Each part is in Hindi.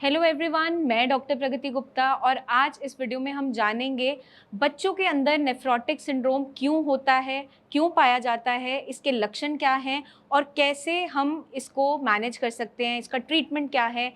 हेलो एवरीवन, मैं डॉक्टर प्रगति गुप्ता और आज इस वीडियो में हम जानेंगे बच्चों के अंदर नेफ्रोटिक सिंड्रोम क्यों होता है, क्यों पाया जाता है, इसके लक्षण क्या हैं और कैसे हम इसको मैनेज कर सकते हैं, इसका ट्रीटमेंट क्या है।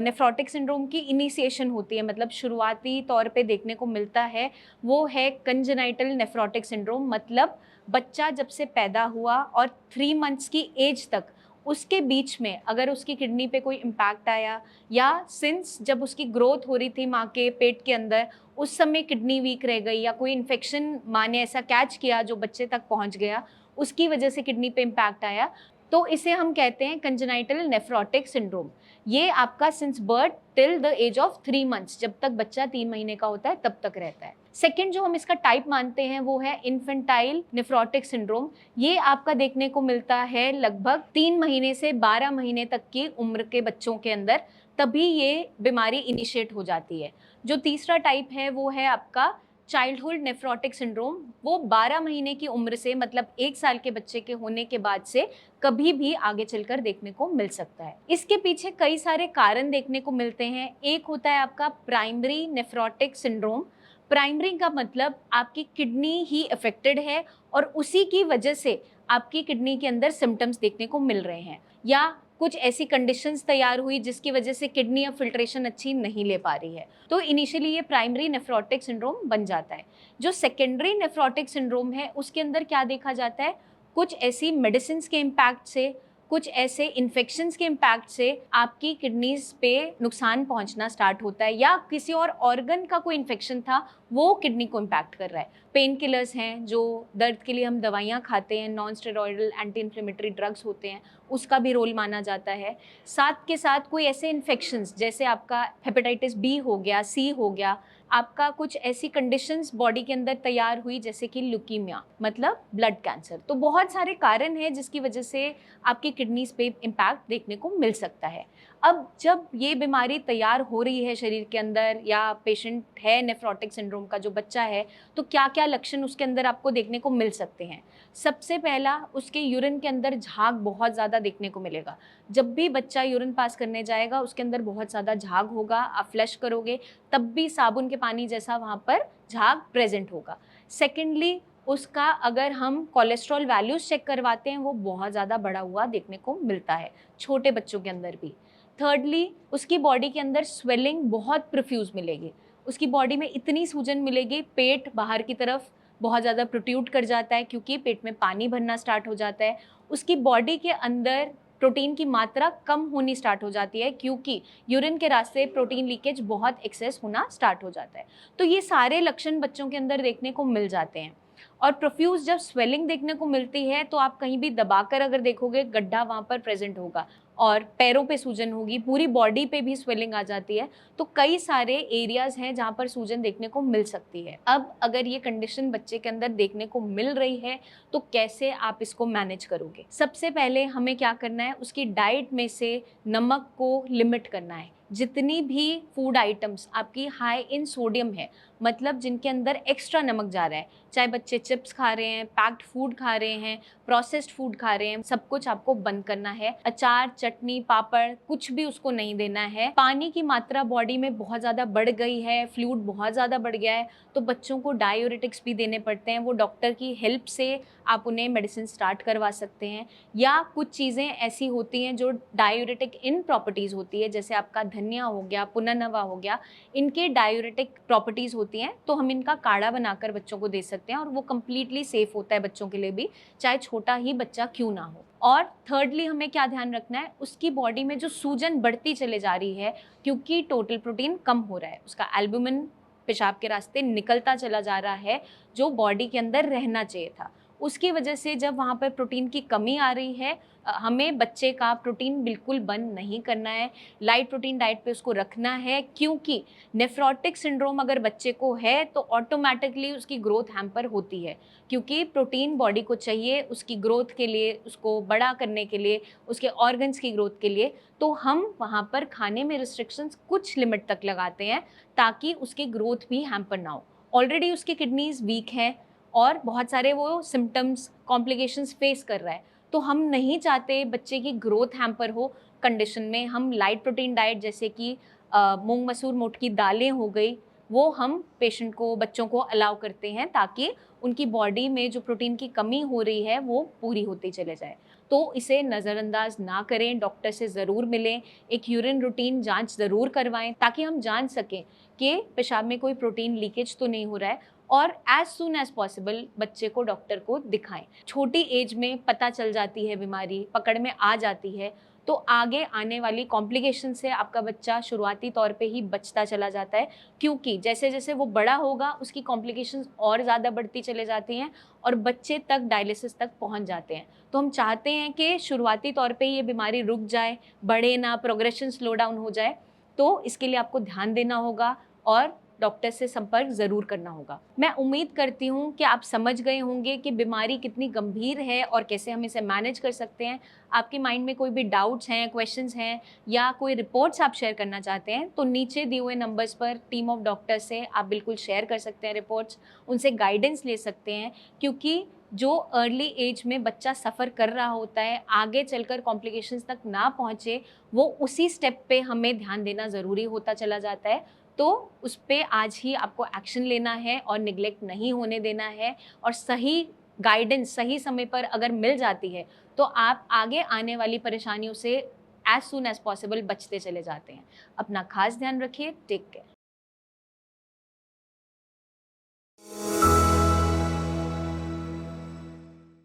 नेफ्रोटिक सिंड्रोम की इनिशिएशन होती है, मतलब शुरुआती तौर पे देखने को मिलता है वो है कंजेनाइटल नेफ्रोटिक सिंड्रोम। मतलब बच्चा जब से पैदा हुआ और 3 मंथ्स की एज तक उसके बीच में अगर उसकी किडनी पे कोई इम्पैक्ट आया या सिंस जब उसकी ग्रोथ हो रही थी माँ के पेट के अंदर उस समय किडनी वीक रह गई या कोई इन्फेक्शन माँ ने ऐसा कैच किया जो बच्चे तक पहुँच गया, उसकी वजह से किडनी पे इम्पैक्ट आया, तो इसे हम कहते हैं कंजेनाइटल नेफ्रोटिक सिंड्रोम। ये आपका since birth till the age of 3 months, जब तक बच्चा 3 महीने का होता है तब तक रहता है। सेकेंड जो हम इसका टाइप मानते हैं वो है इन्फेंटाइल नेफ्रोटिक सिंड्रोम। ये आपका देखने को मिलता है लगभग 3 महीने से 12 महीने तक की उम्र के बच्चों के अंदर, तभी ये बीमारी इनिशिएट हो जाती है। जो तीसरा टाइप है वो है आपका चाइल्डहुड नेफ्रोटिक सिंड्रोम। वो 12 महीने की उम्र से मतलब 1 साल के बच्चे के होने के बाद से कभी भी आगे चलकर देखने को मिल सकता है। इसके पीछे कई सारे कारण देखने को मिलते हैं। एक होता है आपका प्राइमरी नेफ्रोटिक सिंड्रोम। प्राइमरी का मतलब आपकी किडनी ही अफेक्टेड है और उसी की वजह से आपकी किडनी के अंदर सिम्टम्स देखने को मिल रहे हैं, या कुछ ऐसी कंडीशंस तैयार हुई जिसकी वजह से किडनी अब फिल्ट्रेशन अच्छी नहीं ले पा रही है, तो इनिशियली ये प्राइमरी नेफ्रोटिक सिंड्रोम बन जाता है। जो सेकेंडरी नेफ्रोटिक सिंड्रोम है उसके अंदर क्या देखा जाता है, कुछ ऐसी मेडिसिन के इम्पैक्ट से, कुछ ऐसे इन्फेक्शंस के इम्पैक्ट से आपकी किडनीज पे नुकसान पहुंचना स्टार्ट होता है, या किसी और ऑर्गन का कोई इन्फेक्शन था वो किडनी को इम्पैक्ट कर रहा है। पेन किलर्स हैं, जो दर्द के लिए हम दवाइयाँ खाते हैं, non steroidal anti inflammatory drugs होते हैं, उसका भी रोल माना जाता है। साथ के साथ कोई ऐसे इन्फेक्शंस जैसे आपका हेपेटाइटिस बी हो गया, सी हो गया, आपका कुछ ऐसी कंडीशंस बॉडी के अंदर तैयार हुई जैसे कि ल्यूकीमिया मतलब ब्लड कैंसर। तो बहुत सारे कारण हैं जिसकी वजह से आपकी किडनीज पे इम्पैक्ट देखने को मिल सकता है। अब जब ये बीमारी तैयार हो रही है शरीर के अंदर, या पेशेंट है नेफ्रोटिक सिंड्रोम का जो बच्चा है, तो क्या क्या लक्षण उसके अंदर आपको देखने को मिल सकते हैं। सबसे पहला, उसके यूरिन के अंदर झाग बहुत ज़्यादा देखने को मिलेगा। जब भी बच्चा यूरिन पास करने जाएगा उसके अंदर बहुत ज़्यादा झाग होगा, आप फ्लश करोगे तब भी साबुन के पानी जैसा वहाँ पर झाग प्रेजेंट होगा। सेकेंडली, उसका अगर हम कोलेस्ट्रॉल वैल्यूज चेक करवाते हैं वो बहुत ज़्यादा बढ़ा हुआ देखने को मिलता है, छोटे बच्चों के अंदर भी। थर्डली, उसकी बॉडी के अंदर स्वेलिंग बहुत प्रोफ्यूज मिलेगी, उसकी बॉडी में इतनी सूजन मिलेगी, पेट बाहर की तरफ बहुत ज़्यादा प्रोट्रूड कर जाता है क्योंकि पेट में पानी भरना स्टार्ट हो जाता है। उसकी बॉडी के अंदर प्रोटीन की मात्रा कम होनी स्टार्ट हो जाती है क्योंकि यूरिन के रास्ते प्रोटीन लीकेज बहुत एक्सेस होना स्टार्ट हो जाता है। तो ये सारे लक्षण बच्चों के अंदर देखने को मिल जाते हैं। और प्रोफ्यूज जब स्वेलिंग देखने को मिलती है तो आप कहीं भी दबाकर अगर देखोगे गड्ढा वहाँ पर प्रेजेंट होगा, और पैरों पे सूजन होगी, पूरी बॉडी पे भी स्वेलिंग आ जाती है। तो कई सारे एरियाज हैं जहाँ पर सूजन देखने को मिल सकती है। अब अगर ये कंडीशन बच्चे के अंदर देखने को मिल रही है तो कैसे आप इसको मैनेज करोगे। सबसे पहले हमें क्या करना है, उसकी डाइट में से नमक को लिमिट करना है। जितनी भी फूड आइटम्स आपकी हाई इन सोडियम है, मतलब जिनके अंदर एक्स्ट्रा नमक जा रहा है, चाहे बच्चे चिप्स खा रहे हैं, पैक्ड फूड खा रहे हैं, प्रोसेस्ड फूड खा रहे हैं, सब कुछ आपको बंद करना है। अचार, चटनी, पापड़ कुछ भी उसको नहीं देना है। पानी की मात्रा बॉडी में बहुत ज़्यादा बढ़ गई है, फ्लूइड बहुत ज़्यादा बढ़ गया है, तो बच्चों को डायूरेटिक्स भी देने पड़ते हैं। वो डॉक्टर की हेल्प से आप उन्हें मेडिसिन स्टार्ट करवा सकते हैं। या कुछ चीज़ें ऐसी होती हैं जो डायूरेटिक इन प्रॉपर्टीज़ होती है, जैसे आपका धनिया हो गया, पुननवा हो गया, इनके डायूरेटिक प्रॉपर्टीज़ होती हैं, तो हम इनका काढ़ा बनाकर बच्चों को दे सकते हैं और वो कम्प्लीटली सेफ होता है बच्चों के लिए भी, चाहे छोटा ही बच्चा क्यों ना हो। और थर्डली, हमें क्या ध्यान रखना है, उसकी बॉडी में जो सूजन बढ़ती चले जा रही है क्योंकि टोटल प्रोटीन कम हो रहा है, उसका एल्बुमिन पेशाब के रास्ते निकलता चला जा रहा है जो बॉडी के अंदर रहना चाहिए था, उसकी वजह से जब वहाँ पर प्रोटीन की कमी आ रही है, हमें बच्चे का प्रोटीन बिल्कुल बंद नहीं करना है, लाइट प्रोटीन डाइट पे उसको रखना है। क्योंकि नेफ्रोटिक सिंड्रोम अगर बच्चे को है तो ऑटोमेटिकली उसकी ग्रोथ हैम्पर होती है, क्योंकि प्रोटीन बॉडी को चाहिए उसकी ग्रोथ के लिए, उसको बड़ा करने के लिए, उसके ऑर्गन्स की ग्रोथ के लिए। तो हम वहाँ पर खाने में रिस्ट्रिक्शंस कुछ लिमिट तक लगाते हैं ताकि उसकी ग्रोथ भी हैम्पर ना हो। ऑलरेडी उसकी किडनीज वीक हैं और बहुत सारे वो सिम्टम्स, कॉम्प्लिकेशंस फेस कर रहा है, तो हम नहीं चाहते बच्चे की ग्रोथ हैम्पर हो। कंडीशन में हम लाइट प्रोटीन डाइट जैसे कि मूंग मसूर मोट की दालें हो गई, वो हम पेशेंट को, बच्चों को अलाउ करते हैं ताकि उनकी बॉडी में जो प्रोटीन की कमी हो रही है वो पूरी होती चले जाए। तो इसे नज़रअंदाज ना करें, डॉक्टर से ज़रूर मिलें, एक यूरिन रूटीन जांच ज़रूर करवाएं ताकि हम जान सकें कि पेशाब में कोई प्रोटीन लीकेज तो नहीं हो रहा है, और एज सून एज पॉसिबल बच्चे को डॉक्टर को दिखाएं। छोटी एज में पता चल जाती है बीमारी, पकड़ में आ जाती है, तो आगे आने वाली कॉम्प्लिकेशन से आपका बच्चा शुरुआती तौर पे ही बचता चला जाता है, क्योंकि जैसे जैसे वो बड़ा होगा उसकी कॉम्प्लिकेशंस और ज़्यादा बढ़ती चले जाती हैं और बच्चे तक डायलिसिस तक पहुंच जाते हैं। तो हम चाहते हैं कि शुरुआती तौर पे ये बीमारी रुक जाए, बढ़े ना, प्रोग्रेशन स्लो डाउन हो जाए। तो इसके लिए आपको ध्यान देना होगा और डॉक्टर से संपर्क ज़रूर करना होगा। मैं उम्मीद करती हूँ कि आप समझ गए होंगे कि बीमारी कितनी गंभीर है और कैसे हम इसे मैनेज कर सकते हैं। आपके माइंड में कोई भी डाउट्स हैं, क्वेश्चंस हैं या कोई रिपोर्ट्स आप शेयर करना चाहते हैं तो नीचे दिए हुए नंबर्स पर टीम ऑफ डॉक्टर्स से आप बिल्कुल शेयर कर सकते हैं रिपोर्ट्स, उनसे गाइडेंस ले सकते हैं, क्योंकि जो अर्ली एज में बच्चा सफ़र कर रहा होता है, आगे चलकर कॉम्प्लिकेशंस तक ना पहुँचे, वो उसी स्टेप पे हमें ध्यान देना ज़रूरी होता चला जाता है। तो उस पे आज ही आपको एक्शन लेना है और निगलेक्ट नहीं होने देना है, और सही गाइडेंस सही समय पर अगर मिल जाती है तो आप आगे आने वाली परेशानियों से एज सून एज पॉसिबल बचते चले जाते हैं। अपना खास ध्यान रखिए। Take care.